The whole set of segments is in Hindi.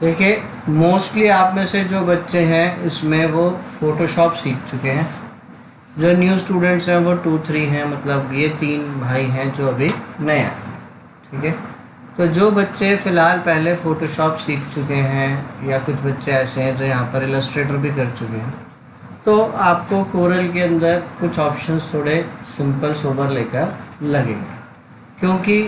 देखिए, मोस्टली आप में से जो बच्चे हैं इसमें वो फ़ोटोशॉप सीख चुके हैं। जो न्यू स्टूडेंट्स हैं वो 2-3 हैं, मतलब ये 3 भाई हैं जो अभी नए हैं। ठीक है, तो जो बच्चे फ़िलहाल पहले फ़ोटोशॉप सीख चुके हैं या कुछ बच्चे ऐसे हैं जो यहाँ पर इलस्ट्रेटर भी कर चुके हैं, तो आपको कोरल के अंदर कुछ ऑप्शंस थोड़े सिंपल सोबर लेकर लगेंगे, क्योंकि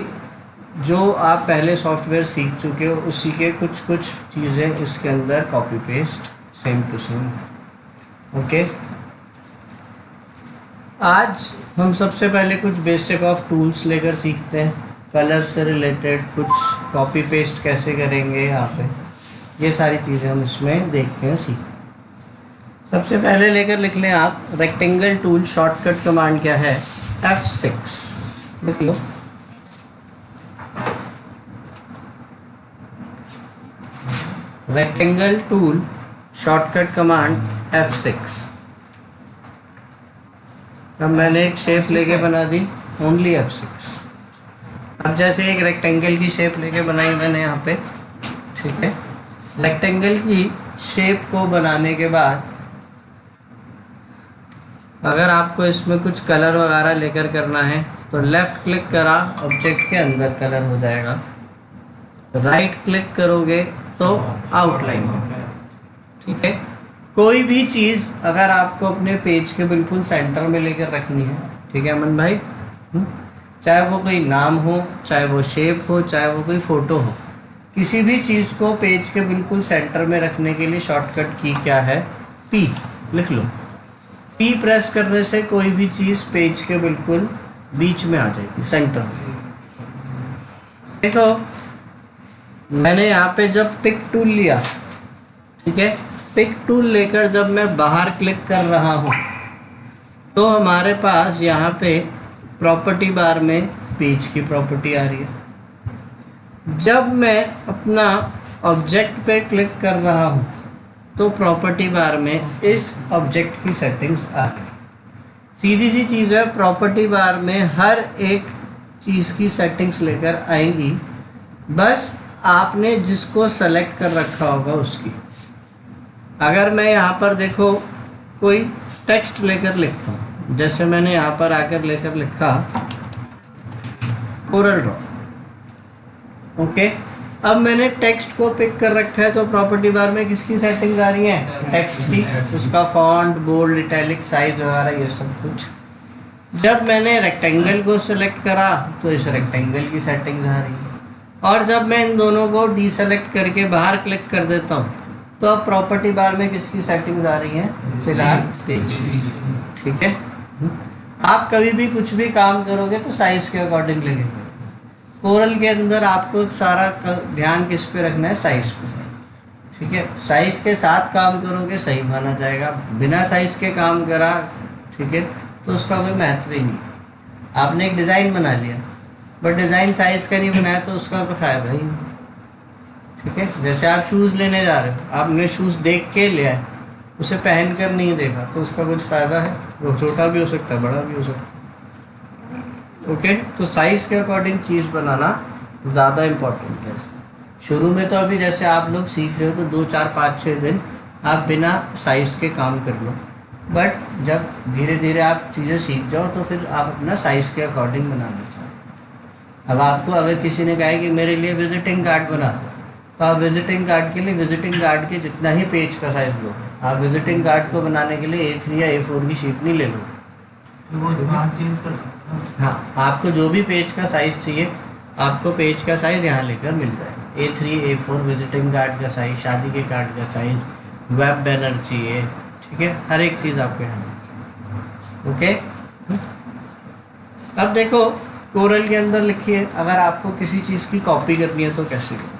जो आप पहले सॉफ्टवेयर सीख चुके हो उसी के कुछ कुछ चीज़ें इसके अंदर copy paste same to same. Okay, आज हम सबसे पहले कुछ बेसिक ऑफ टूल्स लेकर सीखते हैं। कलर से रिलेटेड कुछ कॉपी पेस्ट कैसे करेंगे यहाँ पे, ये सारी चीज़ें हम इसमें देखते हैं, सीखते हैं। सबसे पहले लेकर लिख लें आप रेक्टेंगल टूल। शॉर्टकट कमांड क्या है? F6 लिख लो। Rectangle tool shortcut command F6। अब मैंने एक शेप लेके बना दी, ओनली F6। अब जैसे एक रेक्टेंगल की शेप लेके बनाई मैंने यहाँ पे, ठीक है। रेक्टेंगल की शेप को बनाने के बाद अगर आपको इसमें कुछ कलर वगैरह लेकर करना है तो लेफ़्ट क्लिक करा, ऑब्जेक्ट के अंदर कलर हो जाएगा। राइट क्लिक करोगे तो आउटलाइन हो गया। ठीक है, कोई भी चीज़ अगर आपको अपने पेज के बिल्कुल सेंटर में लेकर रखनी है, ठीक है अमन भाई, चाहे वो कोई नाम हो, चाहे वो शेप हो, चाहे वो कोई फ़ोटो हो, किसी भी चीज़ को पेज के बिल्कुल सेंटर में रखने के लिए शॉर्टकट की क्या है? P लिख लो। P प्रेस करने से कोई भी चीज़ पेज के बिल्कुल बीच में आ जाएगी, सेंटर में। देखो, मैंने यहाँ पे जब पिक टूल लिया, ठीक है, पिक टूल लेकर जब मैं बाहर क्लिक कर रहा हूँ तो हमारे पास यहाँ पे प्रॉपर्टी बार में पेज की प्रॉपर्टी आ रही है। जब मैं अपना ऑब्जेक्ट पे क्लिक कर रहा हूँ तो प्रॉपर्टी बार में इस ऑब्जेक्ट की सेटिंग्स आ रही है। सीधी सी चीज़ है, प्रॉपर्टी बार में हर एक चीज़ की सेटिंग्स लेकर आएंगी, बस आपने जिसको सेलेक्ट कर रखा होगा उसकी। अगर मैं यहाँ पर देखो कोई टेक्स्ट लेकर लिखता हूँ, जैसे मैंने यहाँ पर आकर लेकर लिखा कोरल ड्रॉ। ओके, अब मैंने टेक्स्ट को पिक कर रखा है तो प्रॉपर्टी बार में किसकी सेटिंग आ रही है? टेक्स्ट की, उसका फॉन्ट, बोल्ड, इटैलिक, साइज वगैरह ये सब कुछ। जब मैंने रेक्टेंगल को सिलेक्ट करा तो इस रेक्टेंगल की सेटिंग आ रही है, और जब मैं इन दोनों को डीसेलेक्ट करके बाहर क्लिक कर देता हूँ तो अब प्रॉपर्टी बार में किसकी सेटिंग आ रही है? फिलहाल पेज। ठीक है, आप कभी भी कुछ भी काम करोगे तो साइज के अकॉर्डिंग लगेगा। कोरल के अंदर आपको सारा ध्यान किस पे रखना है? साइज पे। ठीक है, साइज के साथ काम करोगे सही माना जाएगा, बिना साइज के काम करा, ठीक है, तो उसका कोई महत्व ही नहीं। आपने एक डिज़ाइन बना लिया बट डिज़ाइन साइज का नहीं बनाया तो उसका कोई फ़ायदा ही नहीं। ठीक है, जैसे आप शूज़ लेने जा रहे हो, आपने शूज़ देख के लिया है, उसे पहन कर नहीं देखा तो उसका कुछ फ़ायदा है? वो छोटा भी हो सकता है, बड़ा भी हो सकता है। ओके, तो साइज़ के अकॉर्डिंग चीज़ बनाना ज़्यादा इम्पोर्टेंट है। शुरू में तो अभी जैसे आप लोग सीख रहे हो तो 2, 4, 5, 6 दिन आप बिना साइज़ के काम कर लो, बट जब धीरे धीरे आप चीज़ें सीख जाओ तो फिर आप अपना साइज़ के अकॉर्डिंग बनाना चाहो। अब आपको अगर किसी ने कहा है कि मेरे लिए विजिटिंग कार्ड बना दो, तो आप विजिटिंग कार्ड के लिए विजिटिंग कार्ड के जितना ही पेज का साइज़ लो। आप विजिटिंग कार्ड को बनाने के लिए A3 या A4 की शीट नहीं ले लो, चेंज कर सकते हैं। हाँ, आपको जो भी पेज का साइज़ चाहिए आपको पेज का साइज़ यहाँ लेकर मिल जाएगा। A3, A4 विजिटिंग कार्ड का साइज़, शादी के कार्ड का साइज़, वेब बैनर चाहिए, ठीक है, हर एक चीज़ आपको यहाँ। ओके, अब देखो कोरल के अंदर लिखिए, अगर आपको किसी चीज़ की कॉपी करनी है तो कैसे करें?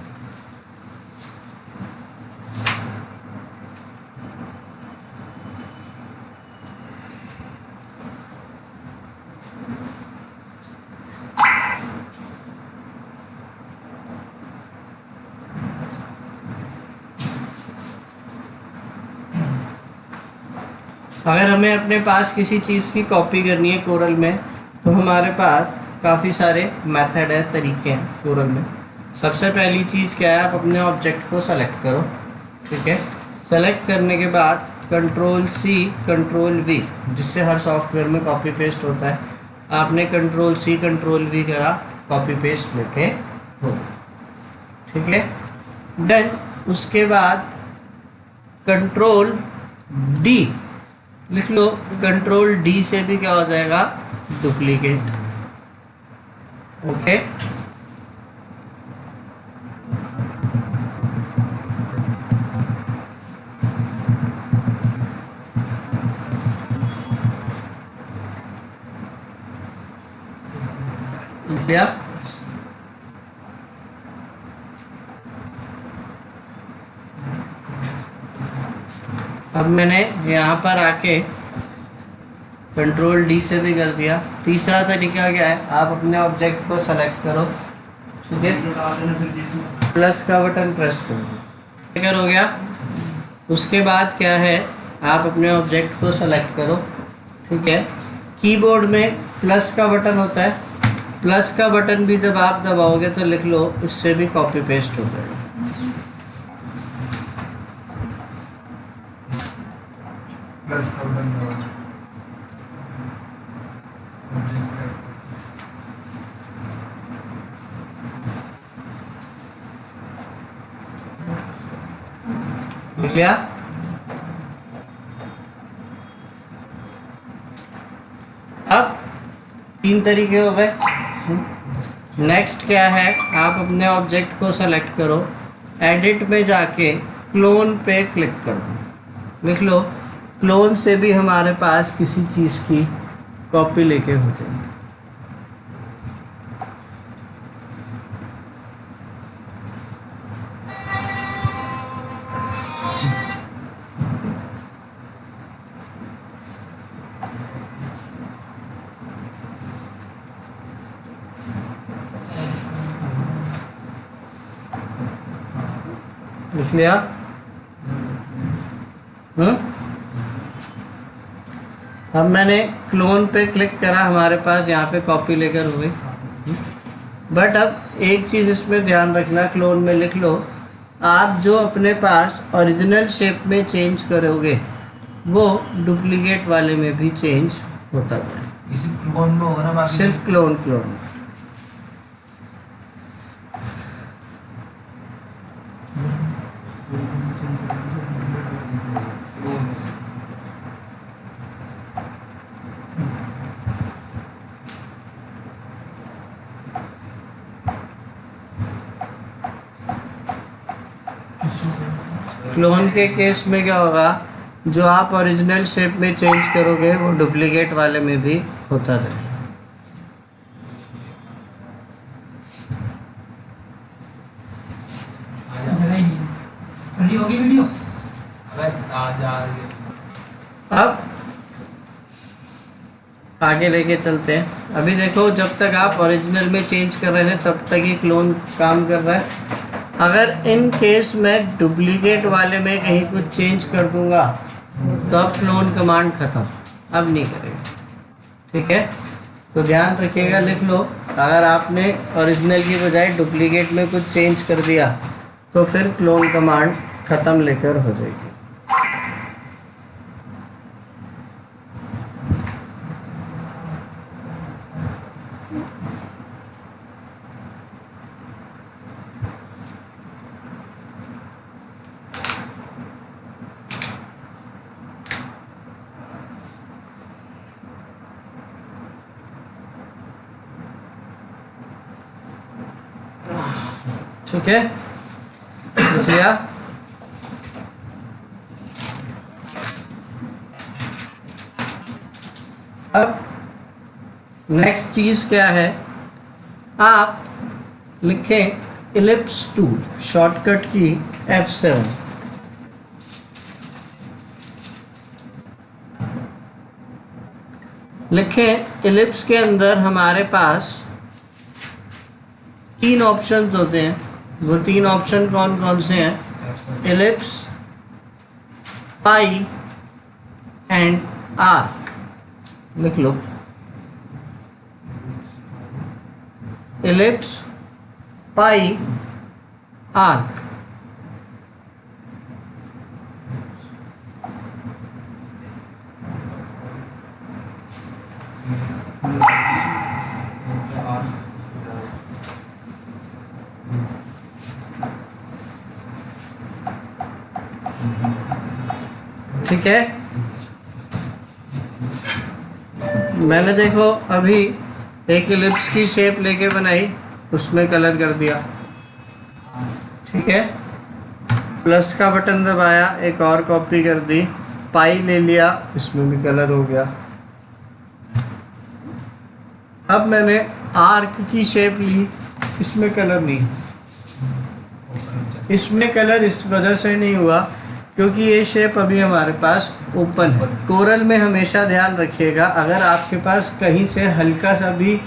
अगर हमें अपने पास किसी चीज़ की कॉपी करनी है कोरल में तो हमारे पास काफ़ी सारे मेथड है, तरीके हैं कोरल में। सबसे पहली चीज़ क्या है, आप अपने ऑब्जेक्ट को सेलेक्ट करो। ठीक है, सेलेक्ट करने के बाद कंट्रोल सी कंट्रोल वी, जिससे हर सॉफ्टवेयर में कॉपी पेस्ट होता है, आपने कंट्रोल सी कंट्रोल वी करा, कॉपी पेस्ट लेके हो। ठीक है, डन। उसके बाद कंट्रोल डी लिख लो, कंट्रोल डी से भी क्या हो जाएगा, डुप्लीकेट। ओके, लिख अब मैंने यहाँ पर आके कंट्रोल डी से भी कर दिया। तीसरा तरीका क्या है, आप अपने ऑब्जेक्ट को सेलेक्ट करो। ठीक है, प्लस का बटन प्रेस करो, हो गया। उसके बाद क्या है, आप अपने ऑब्जेक्ट को सेलेक्ट करो। ठीक है, कीबोर्ड में प्लस का बटन होता है, प्लस का बटन भी जब आप दबाओगे तो लिख लो, इससे भी कॉपी पेस्ट हो जाएगा। प्लस का बटन दबाना। लिख लिया। अब 3 तरीके हो गए। नेक्स्ट क्या है, आप अपने ऑब्जेक्ट को सेलेक्ट करो, एडिट में जाके क्लोन पे क्लिक करो। लिख लो, क्लोन से भी हमारे पास किसी चीज़ की कॉपी लेके हो जाएगी। लिख लिया। अब मैंने क्लोन पे क्लिक करा, हमारे पास यहाँ पे कॉपी लेकर हुए। बट अब एक चीज़ इसमें ध्यान रखना, क्लोन में लिख लो, आप जो अपने पास ओरिजिनल शेप में चेंज करोगे वो डुप्लीकेट वाले में भी चेंज होता है। इसी क्लोन में होगा ना, बाकी सिर्फ क्लोन। क्लोन के केस में क्या होगा, जो आप ओरिजिनल शेप में चेंज करोगे वो डुप्लीकेट वाले में भी होता है। होगी वीडियो। अब आगे लेके चलते हैं। अभी देखो, जब तक आप ओरिजिनल में चेंज कर रहे थे तब तक ये क्लोन काम कर रहा है। अगर इन केस मैं डुप्लीकेट वाले में कहीं कुछ चेंज कर दूंगा तो अब क्लोन कमांड ख़त्म, अब नहीं करेगा। ठीक है, तो ध्यान रखिएगा, लिख लो, अगर आपने ओरिजिनल की बजाय डुप्लीकेट में कुछ चेंज कर दिया तो फिर क्लोन कमांड ख़त्म लेकर हो जाएगी। ठीक है, लिख लिया। अब नेक्स्ट चीज़ क्या है, आप लिखें इलिप्स टूल, शॉर्टकट की F7। लिखें इलिप्स के अंदर हमारे पास 3 ऑप्शंस होते हैं। वो 3 ऑप्शन कौन कौन से हैं, इलिप्स, पाई एंड आर्क। लिख लो, इलिप्स, पाई आर्क। ठीक है, मैंने देखो अभी एक इलिप्स की शेप लेके बनाई, उसमें कलर कर दिया। ठीक है, प्लस का बटन दबाया, एक और कॉपी कर दी, पाई ले लिया, इसमें भी कलर हो गया। अब मैंने आर्क की शेप ली, इसमें कलर नहीं। इसमें कलर इस वजह से नहीं हुआ क्योंकि ये शेप अभी हमारे पास ओपन है। कोरल में हमेशा ध्यान रखिएगा, अगर आपके पास कहीं से हल्का सा भी,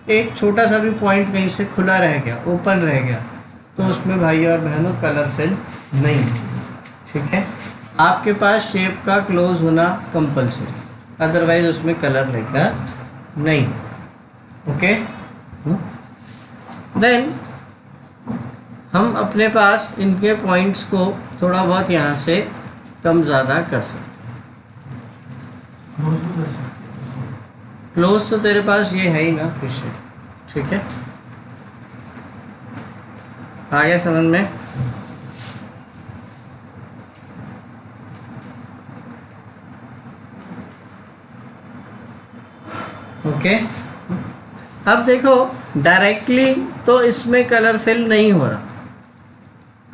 एक छोटा सा भी पॉइंट कहीं से खुला रह गया, ओपन रह गया, तो उसमें भाई और बहनों कलर फिल नहीं। ठीक है, आपके पास शेप का क्लोज होना कंपलसरी, अदरवाइज उसमें कलर लेगा नहीं। ओके, देन हम अपने पास इनके पॉइंट्स को थोड़ा बहुत यहाँ से कम ज़्यादा कर सकते हैं। क्लोज तो तेरे पास ये है ही ना फिर से। ठीक है, आ गया समझ में? ओके, अब देखो डायरेक्टली तो इसमें कलर फिल नहीं हो रहा,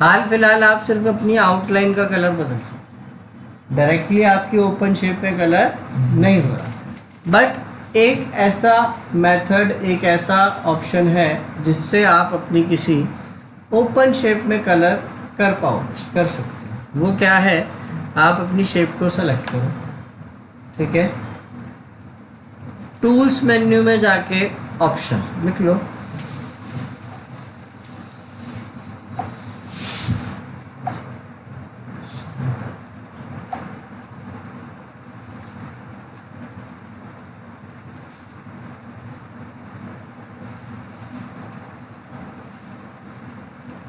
हाल फिलहाल आप सिर्फ अपनी आउटलाइन का कलर बदल सकते, डायरेक्टली आपकी ओपन शेप पे कलर नहीं हो रहा। बट एक ऐसा मेथड, एक ऐसा ऑप्शन है जिससे आप अपनी किसी ओपन शेप में कलर कर सकते हैं। वो क्या है, आप अपनी शेप को सेलेक्ट करो। ठीक है, टूल्स मेन्यू में जाके ऑप्शन लिख लो,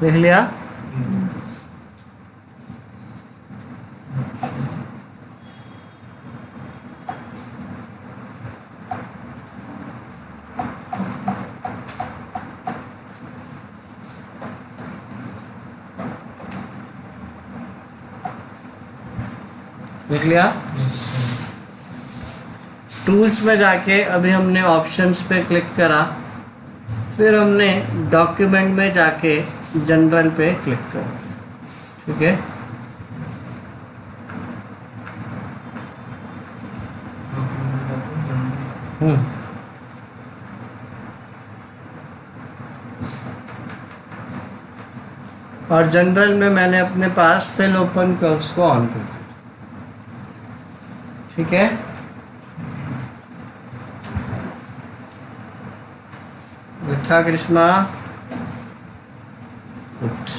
लिख लिया। लिख लिया। टूल्स में जाके अभी हमने ऑप्शंस पे क्लिक करा, फिर हमने डॉक्यूमेंट में जाके जनरल पे क्लिक करा। ठीक है, और जनरल में मैंने अपने पास फिल ओपन कर्व्स को ऑन कर दिया। ठीक है, लिखा कृष्णा गुड।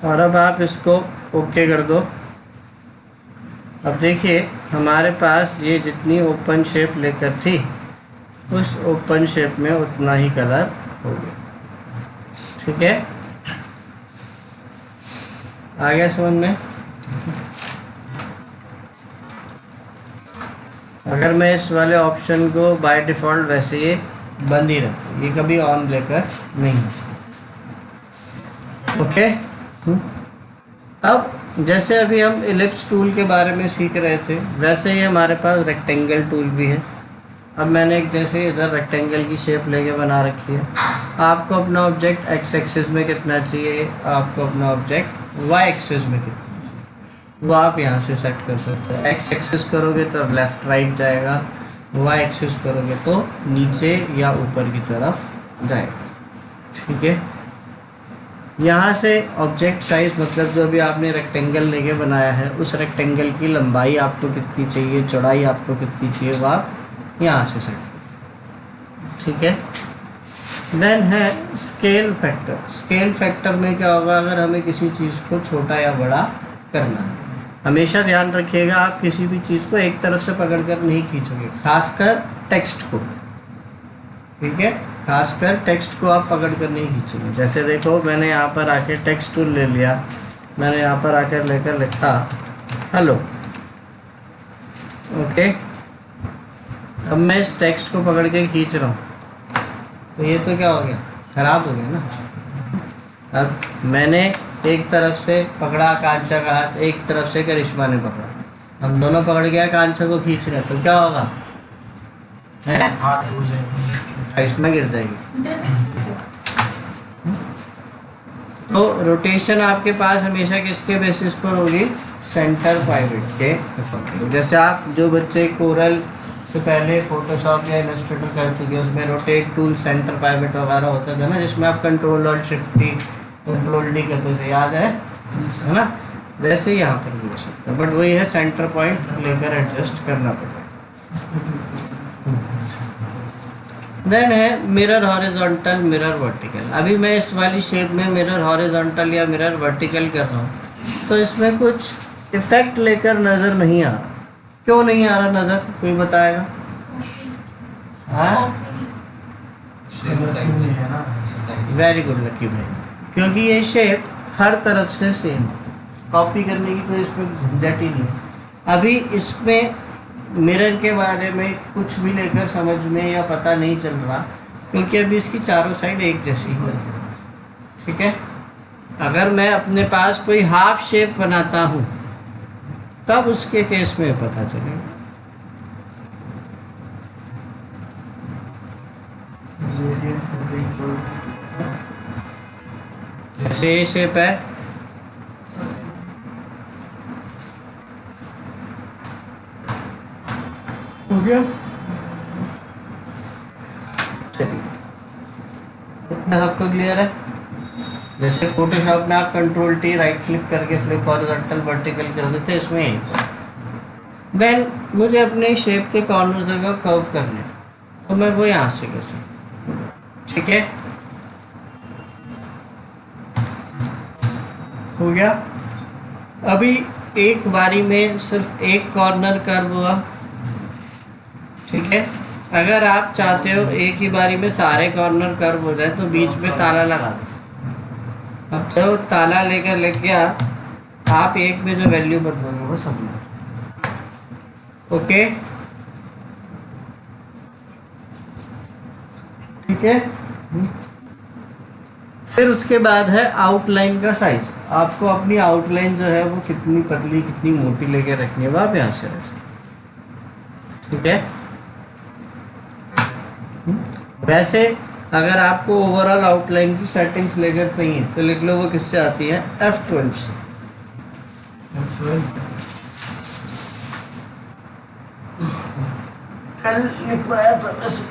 और अब आप इसको ओके कर दो। अब देखिए हमारे पास ये जितनी ओपन शेप लेकर थी, उस ओपन शेप में उतना ही कलर हो गया। ठीक है, आ गया समझ में? अगर मैं इस वाले ऑप्शन को बाय डिफ़ॉल्ट वैसे ये बंद ही रखूँ, ये कभी ऑन लेकर नहीं। ओके, अब जैसे अभी हम इलिप्स टूल के बारे में सीख रहे थे, वैसे ही हमारे पास रेक्टेंगल टूल भी है। अब मैंने एक जैसे इधर रेक्टेंगल की शेप लेके बना रखी है। आपको अपना ऑब्जेक्ट एक्स एक्सिस में कितना चाहिए, आपको अपना ऑब्जेक्ट वाई एक्सिस में कितना चाहिए, वो आप यहाँ से सेट कर सकते हैं। एक्स एक्सिस करोगे तो लेफ़्ट राइट जाएगा, वाई एक्सिस करोगे तो नीचे या ऊपर की तरफ जाएगा। ठीक है, यहाँ से ऑब्जेक्ट साइज मतलब जो भी आपने रेक्टेंगल लेके बनाया है, उस रेक्टेंगल की लंबाई आपको कितनी चाहिए, चौड़ाई आपको कितनी चाहिए, वो आप यहाँ से सेट कर। ठीक है, देन है स्केल फैक्टर। स्केल फैक्टर में क्या होगा, अगर हमें किसी चीज़ को छोटा या बड़ा करना है, हमेशा ध्यान रखिएगा आप किसी भी चीज़ को एक तरफ से पकड़कर नहीं खींचोगे, खासकर टेक्स्ट को। ठीक है, खासकर टेक्स्ट को आप पकड़ कर नहीं खींचेंगे। जैसे देखो मैंने यहाँ पर आके टेक्स्ट टूल ले लिया, मैंने यहाँ पर आकर लेकर लिखा हेलो, ओके। अब मैं इस टेक्स्ट को पकड़ के खींच रहा हूँ तो ये तो क्या हो गया, खराब हो गया ना। अब मैंने एक तरफ से पकड़ा आकांक्षा का हाथ, एक तरफ से करिश्मा ने पकड़ा, हम दोनों पकड़ के आकांक्षा को खींच रहे हैं तो क्या होगा, हाथ टूट जाएंगे, करिश्मा गिर जाएगी। तो रोटेशन आपके पास हमेशा किसके बेसिस पर होगी, सेंटर पाइवट के अकॉर्डिंग। जैसे आप जो बच्चे कोरल से पहले फोटोशॉप या इलस्ट्रेटर कर चुके उसमें रोटेट टूल सेंटर पाइवट वगैरह होता था ना, जिसमें आप कंट्रोल और शिफ्ट डी कंट्रोल डी करते थे, याद है ना। वैसे ही यहाँ पर भी हो सकता है, बट वही है सेंटर पॉइंट लेकर एडजस्ट करना पड़ेगा। देन है मिरर हॉरिजॉन्टल, मिरर वर्टिकल। अभी मैं इस वाली शेप में मिरर हॉरिजॉन्टल या मिरर वर्टिकल कर रहा हूँ तो इसमें कुछ इफेक्ट लेकर नज़र नहीं आ रहा। क्यों नहीं आ रहा नज़र, कोई बताएगा? हाँ, है ना। वेरी गुड लकी भाई, क्योंकि ये शेप हर तरफ से सेम है, कॉपी करने की कोई इसमें झंझट ही नहीं है। अभी इसमें मिरर के बारे में कुछ भी लेकर समझ में या पता नहीं चल रहा, क्योंकि अभी इसकी चारों साइड एक जैसी है, ठीक है। अगर मैं अपने पास कोई हाफ शेप बनाता हूँ तब उसके केस में पता चलेगा। जैसे ये शेप है, हो गया, इतना सबको क्लियर है। जैसे फोटोशॉप में आप कंट्रोल टी राइट क्लिक करके फ्लिप हॉरिजॉन्टल वर्टिकल कर देते, इसमें देन मुझे अपने शेप के कॉर्नर जगह कर्व करने, तो मैं वो यहाँ से कर सकता हूँ, ठीक है। हो गया। अभी एक बारी में सिर्फ एक कॉर्नर कर्व हुआ, ठीक है। अगर आप चाहते हो एक ही बारी में सारे कॉर्नर कर्व हो जाए तो बीच में ताला लगा दो। अब जो ताला लेकर लग गया, आप एक में जो वैल्यू बदलोगे वो सब में, ओके, ठीक है। फिर उसके बाद है आउटलाइन का साइज। आपको अपनी आउटलाइन जो है वो कितनी पतली कितनी मोटी लेके रखनी है, वो आप यहाँ से रख सकते, ठीक है। वैसे अगर आपको ओवरऑल आउटलाइन की सेटिंग्स लेकर चाहिए तो लिख लो, वो किससे आती है, F12 से। कल लिखवाया था वैसे,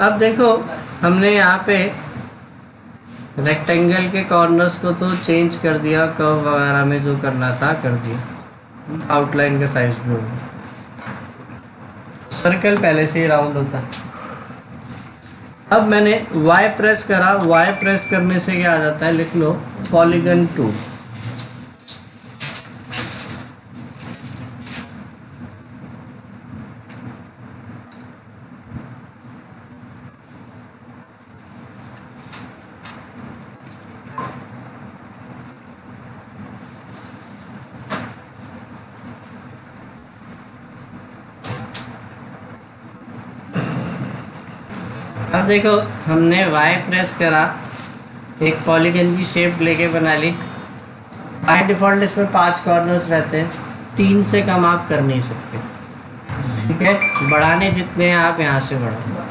अब देखो हमने यहाँ पे रेक्टेंगल के कॉर्नर्स को तो चेंज कर दिया, कर्व वगैरह में जो करना था कर दिया, आउटलाइन का साइज भी होगा। सर्कल पहले से ही राउंड होता है। अब मैंने Y प्रेस करा, Y प्रेस करने से क्या आ जाता है, लिख लो पॉलीगन टूल। अब देखो हमने Y प्रेस करा, एक पॉलीगन की शेप लेके बना ली। बाय डिफ़ॉल्ट इसमें 5 कॉर्नर्स रहते हैं, 3 से कम आप कर नहीं सकते, ठीक है। बढ़ाने जितने हैं आप यहाँ से बढ़ाओ,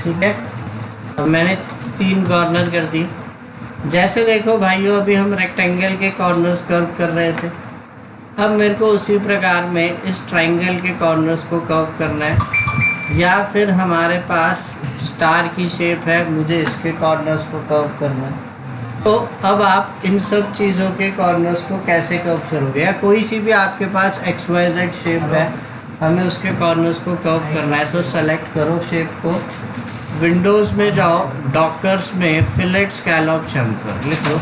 ठीक है। अब मैंने 3 कॉर्नर कर दी। जैसे देखो भाइयों, अभी हम रेक्टेंगल के कॉर्नर्स कर्व कर रहे थे, अब मेरे को उसी प्रकार में इस ट्रायंगल के कॉर्नर्स को कर्व करना है। या फिर हमारे पास स्टार की शेप है, मुझे इसके कॉर्नर्स को कर्व करना है, तो अब आप इन सब चीज़ों के कॉर्नर्स को कैसे कर्व करोगे, या कोई सी भी आपके पास XYZ शेप है, हमें उसके कॉर्नर्स को कर्व करना है, तो सेलेक्ट करो शेप को, विंडोज़ में जाओ, डॉकर्स में फिलेट स्कैलॉप चैम्फर लिख लो।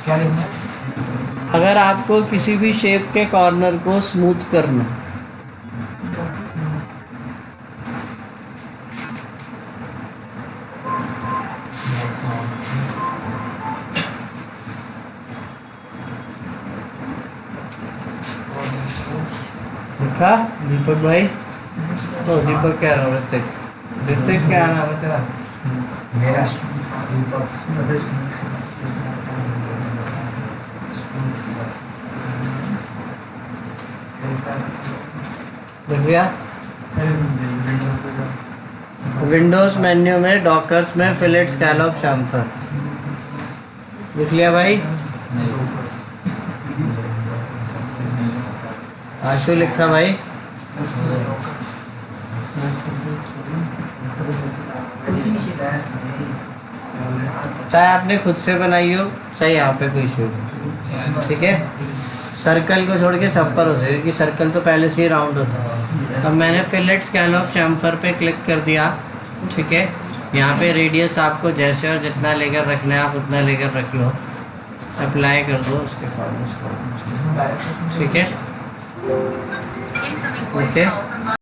क्या लिखना है? अगर आपको किसी भी शेप के कॉर्नर को स्मूथ करना, लिखा दीपक भाई, तो दीपक क्या नाम है, ऋतिक क्या नाम है तेरा? मेरा दीपक लिख गया? विंडोज मेन्यू में डॉकर्स में फिलेट स्कैलॉप चैम्फर लिख लिया भाई? आशु लिखा भाई? चाहे आपने खुद से बनाई हो, चाहे यहाँ पे कोई इशू हो, ठीक है। सर्कल को छोड़ के सब पर हो जाएगा, क्योंकि सर्कल तो पहले से ही राउंड होता है। अब मैंने फिलेट स्कैलॉप चैम्फर पे क्लिक कर दिया, ठीक है। यहाँ पे रेडियस आपको जैसे और जितना लेकर रखना है आप उतना लेकर रख लो, अप्लाई कर दो उसके कॉर्नर्स को, ठीक है, ओके।